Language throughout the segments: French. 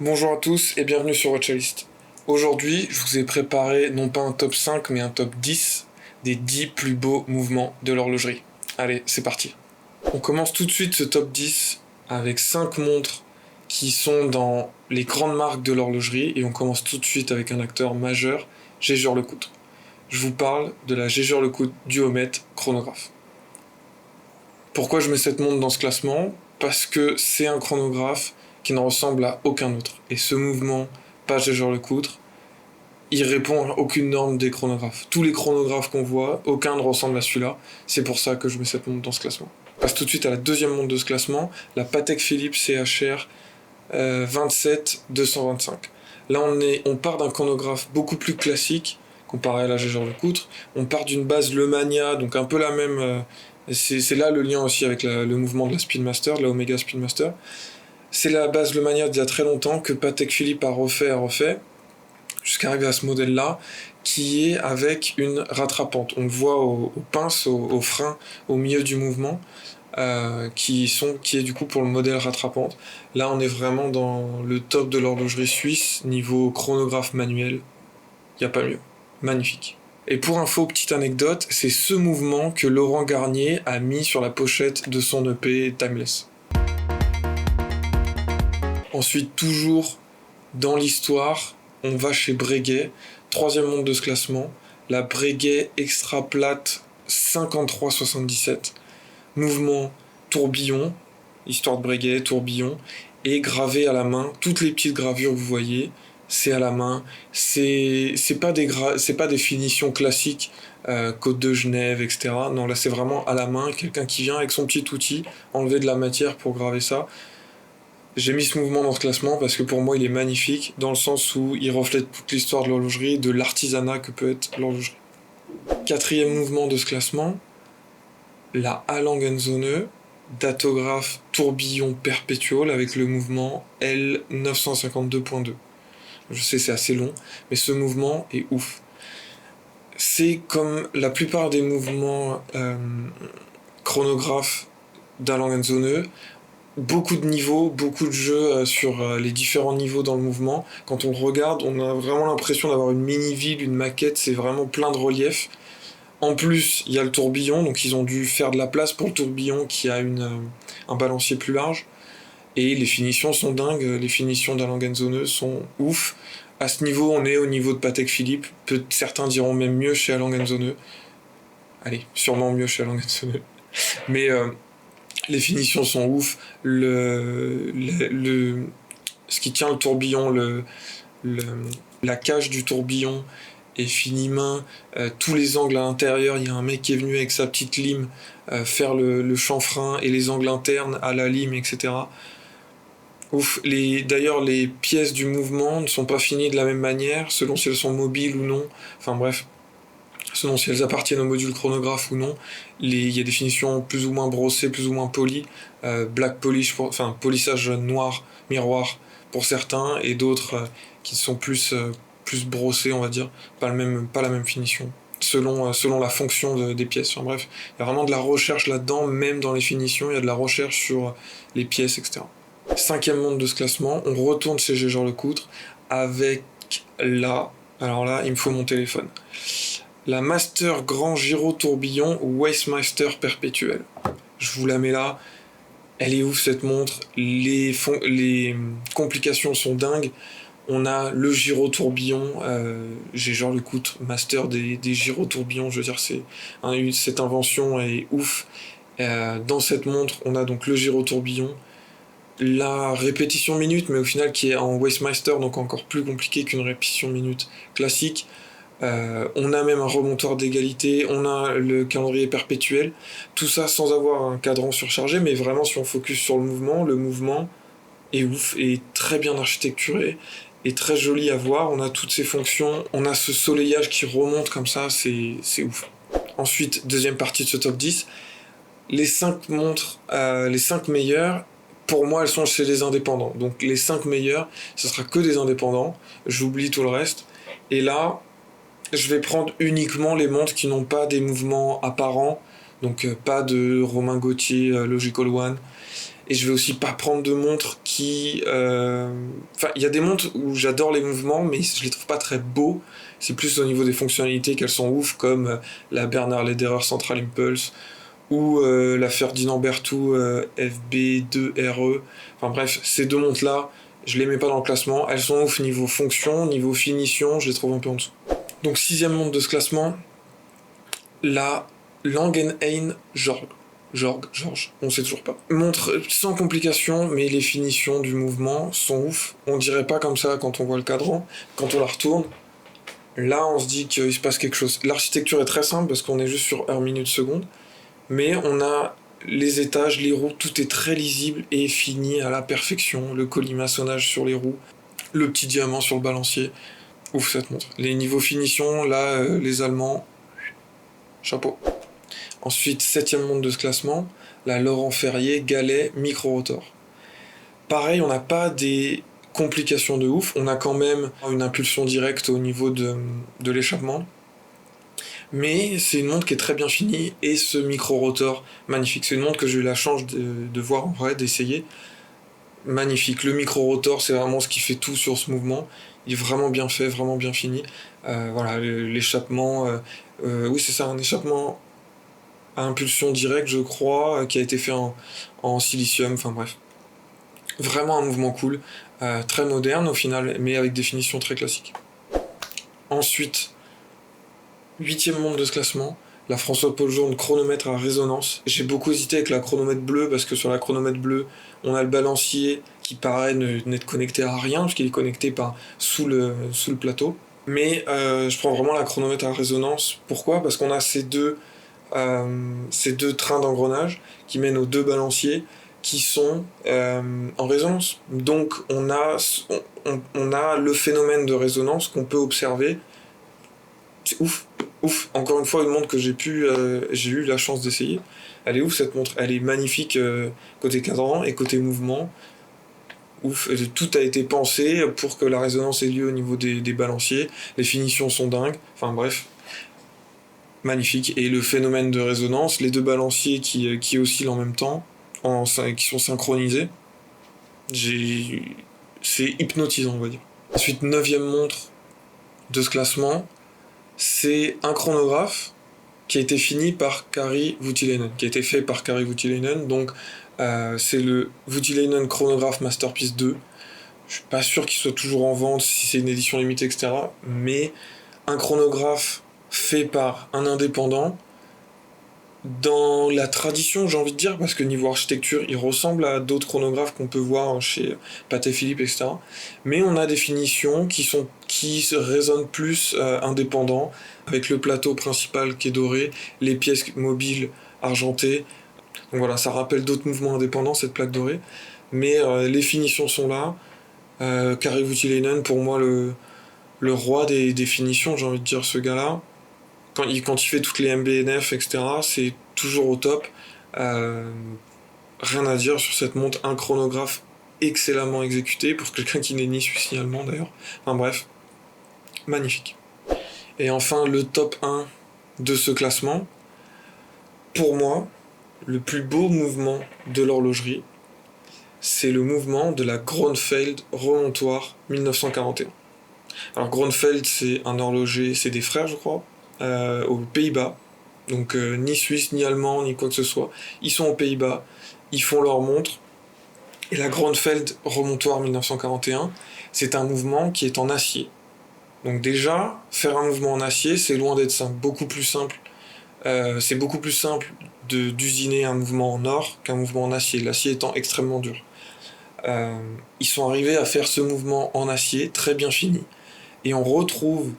Bonjour à tous et bienvenue sur Watchlist. Aujourd'hui, je vous ai préparé non pas un top 5 mais un top 10 des 10 plus beaux mouvements de l'horlogerie. Allez, c'est parti. On commence tout de suite ce top 10 avec 5 montres qui sont dans les grandes marques de l'horlogerie et on commence tout de suite avec un acteur majeur, Jaeger-LeCoultre. Je vous parle de la Jaeger-LeCoultre Duomet chronographe. Pourquoi je mets cette montre dans ce classement ? Parce que c'est un chronographe qui ne ressemble à aucun autre. Et ce mouvement, pas Jaeger-LeCoultre, il répond à aucune norme des chronographes. Tous les chronographes qu'on voit, aucun ne ressemble à celui-là. C'est pour ça que je mets cette montre dans ce classement. On passe tout de suite à la deuxième montre de ce classement, la Patek Philippe CHR 27-225. Là, on part d'un chronographe beaucoup plus classique, comparé à la Jaeger-LeCoultre. On part d'une base Lemania, donc un peu la même... c'est là le lien aussi avec le mouvement de la Speedmaster, de la Omega Speedmaster. C'est la base Lemania d'il y a très longtemps que Patek Philippe a refait, jusqu'à arriver à ce modèle-là, qui est avec une rattrapante. On le voit aux pinces, aux freins, au milieu du mouvement, qui est du coup pour le modèle rattrapante. Là, on est vraiment dans le top de l'horlogerie suisse, niveau chronographe manuel. Il n'y a pas mieux. Magnifique. Et pour info, petite anecdote, c'est ce mouvement que Laurent Garnier a mis sur la pochette de son EP Timeless. Ensuite, toujours dans l'histoire, on va chez Breguet, troisième montre de ce classement, la Breguet Extra Plate 5377. Mouvement tourbillon, histoire de Breguet, tourbillon, et gravé à la main. Toutes les petites gravures que vous voyez, c'est à la main. C'est pas des finitions classiques, Côte de Genève, etc. Non, là c'est vraiment à la main, quelqu'un qui vient avec son petit outil, enlever de la matière pour graver ça. J'ai mis ce mouvement dans ce classement parce que pour moi il est magnifique, dans le sens où il reflète toute l'histoire de l'horlogerie, de l'artisanat que peut être l'horlogerie. Quatrième mouvement de ce classement, la A. Lange & Söhne, datographe tourbillon perpétuel avec le mouvement L952.2. Je sais, c'est assez long, mais ce mouvement est ouf. C'est comme la plupart des mouvements chronographes d'A. Lange & Söhne, beaucoup de niveaux, beaucoup de jeux sur les différents niveaux dans le mouvement. Quand on le regarde, on a vraiment l'impression d'avoir une mini-ville, une maquette, c'est vraiment plein de relief. En plus, il y a le tourbillon, donc ils ont dû faire de la place pour le tourbillon qui a un balancier plus large. Et les finitions sont dingues, les finitions d'A. Lange & Söhne sont ouf. À ce niveau, on est au niveau de Patek Philippe. Certains diront même mieux chez A. Lange & Söhne. Allez, sûrement mieux chez A. Lange & Söhne. Mais les finitions sont ouf. Ce qui tient le tourbillon, la cage du tourbillon est fini main. Tous les angles à l'intérieur, il y a un mec qui est venu avec sa petite lime faire le chanfrein et les angles internes à la lime, etc. Ouf. D'ailleurs, les pièces du mouvement ne sont pas finies de la même manière, selon si elles sont mobiles ou non. Enfin bref, selon si elles appartiennent au module chronographe ou non. Il y a des finitions plus ou moins brossées, plus ou moins polies. Black polish, polissage noir, miroir pour certains, et d'autres qui sont plus brossées, on va dire. Pas la même finition, selon la fonction des pièces. Enfin bref, il y a vraiment de la recherche là-dedans, même dans les finitions, il y a de la recherche sur les pièces, etc. Cinquième montre de ce classement, on retourne chez Jaeger-LeCoultre avec alors là, il me faut mon téléphone. La Master Grand Giro Tourbillon Wastemaster Perpétuel. Je vous la mets là. Elle est ouf cette montre. Les complications sont dingues. On a le Giro Tourbillon. Jaeger-LeCoultre, master des Giro Tourbillons. Je veux dire, cette invention est ouf. Dans cette montre, on a donc le Giro Tourbillon. La répétition minute, mais au final qui est en Wastemaster, donc encore plus compliqué qu'une répétition minute classique. On a même un remontoir d'égalité, on a le calendrier perpétuel, tout ça sans avoir un cadran surchargé, mais vraiment si on focus sur le mouvement est ouf, et très bien architecturé, et très joli à voir. On a toutes ces fonctions, on a ce soleillage qui remonte comme ça, c'est ouf. Ensuite, deuxième partie de ce top 10, les 5 montres, les 5 meilleures, pour moi elles sont chez les indépendants, donc les 5 meilleures, ce sera que des indépendants, j'oublie tout le reste, et là, je vais prendre uniquement les montres qui n'ont pas des mouvements apparents, donc pas de Romain Gauthier Logical One, et je vais aussi pas prendre de montres qui... Enfin, il y a des montres où j'adore les mouvements, mais je les trouve pas très beaux. C'est plus au niveau des fonctionnalités qu'elles sont ouf, comme la Bernard Lederer Central Impulse, ou la Ferdinand Berthoud FB2RE. Enfin bref, ces deux montres-là, je les mets pas dans le classement. Elles sont ouf niveau fonction, niveau finition, je les trouve un peu en dessous. Donc sixième montre de ce classement, la Langenhain George, on sait toujours pas. Montre sans complication, mais les finitions du mouvement sont ouf. On dirait pas comme ça quand on voit le cadran. Quand on la retourne, là on se dit qu'il se passe quelque chose. L'architecture est très simple parce qu'on est juste sur heure, minute, seconde. Mais on a les étages, les roues, tout est très lisible et fini à la perfection. Le colimaçonnage sur les roues, le petit diamant sur le balancier. Ouf cette montre. Les niveaux finition, là, les Allemands, chapeau. Ensuite, septième montre de ce classement, la Laurent Ferrier Galet Micro-Rotor. Pareil, on n'a pas des complications de ouf, on a quand même une impulsion directe au niveau de l'échappement. Mais c'est une montre qui est très bien finie, et ce micro-rotor, magnifique. C'est une montre que j'ai eu la chance de voir en vrai, d'essayer. Magnifique. Le micro-rotor, c'est vraiment ce qui fait tout sur ce mouvement. Il est vraiment bien fait, vraiment bien fini. Voilà, l'échappement... oui, c'est ça, un échappement à impulsion directe, je crois, qui a été fait en silicium, enfin bref. Vraiment un mouvement cool, très moderne au final, mais avec des finitions très classiques. Ensuite, huitième montre de ce classement, la François-Paul Journe chronomètre à résonance. J'ai beaucoup hésité avec la chronomètre bleue, parce que sur la chronomètre bleue, on a le balancier qui paraît n'être connecté à rien, parce qu'il est connecté sous le plateau. Mais je prends vraiment la chronomètre à résonance. Pourquoi ? Parce qu'on a ces deux trains d'engrenage qui mènent aux deux balanciers qui sont en résonance. Donc on a le phénomène de résonance qu'on peut observer. C'est ouf. Encore une fois, une montre que j'ai eu la chance d'essayer. Elle est ouf cette montre. Elle est magnifique côté cadran et côté mouvement. Ouf. Tout a été pensé pour que la résonance ait lieu au niveau des balanciers. Les finitions sont dingues. Enfin bref. Magnifique. Et le phénomène de résonance, les deux balanciers qui oscillent en même temps, qui sont synchronisés, c'est hypnotisant, on va dire. Ensuite, neuvième montre de ce classement, c'est un chronographe qui a été fini par Kari Voutilainen, qui a été fait par Kari Voutilainen, donc c'est le Voutilainen Chronograph Masterpiece 2. Je suis pas sûr qu'il soit toujours en vente, si c'est une édition limitée, etc. Mais un chronographe fait par un indépendant, dans la tradition, j'ai envie de dire, parce que niveau architecture, il ressemble à d'autres chronographes qu'on peut voir chez Patek Philippe, etc. Mais on a des finitions qui se résonnent plus indépendants, avec le plateau principal qui est doré, les pièces mobiles argentées. Donc voilà, ça rappelle d'autres mouvements indépendants, cette plaque dorée. Mais les finitions sont là. Kari Voutilainen, pour moi, le roi des finitions, j'ai envie de dire, ce gars-là. Quand il fait toutes les MBNF, etc., c'est toujours au top. Rien à dire sur cette montre, un chronographe excellemment exécuté, pour quelqu'un qui n'est ni suisse ni allemand d'ailleurs. Enfin bref, magnifique. Et enfin, le top 1 de ce classement, pour moi, le plus beau mouvement de l'horlogerie, c'est le mouvement de la Groeneveld remontoir 1941. Alors Groeneveld, c'est un horloger, c'est des frères je crois, aux Pays-Bas, donc ni suisse, ni allemand, ni quoi que ce soit. Ils sont aux Pays-Bas, ils font leur montre, et la Groeneveld remontoir 1941, c'est un mouvement qui est en acier. Donc déjà, faire un mouvement en acier, c'est loin d'être simple, beaucoup plus simple. C'est beaucoup plus simple d'usiner un mouvement en or qu'un mouvement en acier, l'acier étant extrêmement dur. Ils sont arrivés à faire ce mouvement en acier, très bien fini, et on retrouve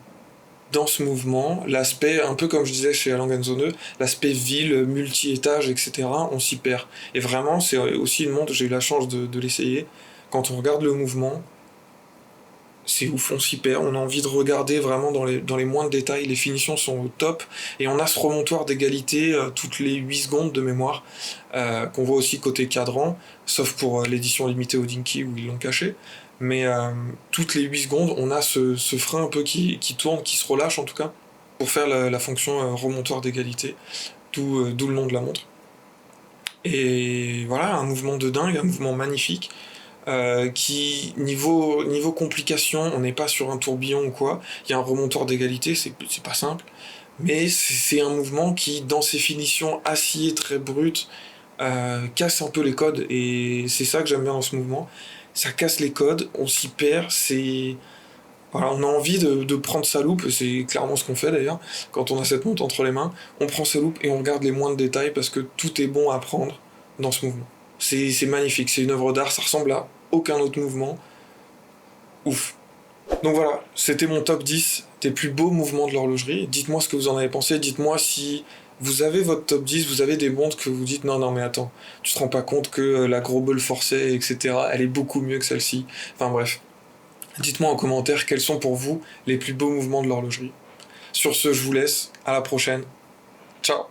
dans ce mouvement l'aspect, un peu comme je disais chez Langen 2, l'aspect ville, multi-étage, etc. On s'y perd. Et vraiment, c'est aussi une montre, j'ai eu la chance de l'essayer. Quand on regarde le mouvement, c'est ouf, on s'y perd, on a envie de regarder vraiment dans les moindres détails, les finitions sont au top, et on a ce remontoir d'égalité toutes les 8 secondes de mémoire, qu'on voit aussi côté cadran, sauf pour l'édition limitée au Dinky où ils l'ont caché. Mais toutes les 8 secondes, on a ce frein un peu qui tourne, qui se relâche en tout cas, pour faire la fonction remontoir d'égalité, d'où le nom de la montre. Et voilà, un mouvement de dingue, un mouvement magnifique. Niveau complication, on n'est pas sur un tourbillon ou quoi. Il y a un remontoir d'égalité, c'est pas simple. Mais c'est un mouvement qui, dans ses finitions acier très brutes, casse un peu les codes. Et c'est ça que j'aime bien dans ce mouvement. Ça casse les codes, on s'y perd, c'est... Voilà, on a envie de prendre sa loupe, c'est clairement ce qu'on fait d'ailleurs, quand on a cette montre entre les mains, on prend sa loupe et on regarde les moindres détails parce que tout est bon à prendre dans ce mouvement. C'est magnifique, c'est une œuvre d'art, ça ressemble à aucun autre mouvement. Ouf. Donc voilà, c'était mon top 10 des plus beaux mouvements de l'horlogerie. Dites-moi ce que vous en avez pensé, dites-moi si vous avez votre top 10, vous avez des montres que vous dites non, non, mais attends, tu te rends pas compte que la Grobel Forcet, etc., elle est beaucoup mieux que celle-ci. Enfin bref, dites-moi en commentaire quels sont pour vous les plus beaux mouvements de l'horlogerie. Sur ce, je vous laisse, à la prochaine. Ciao.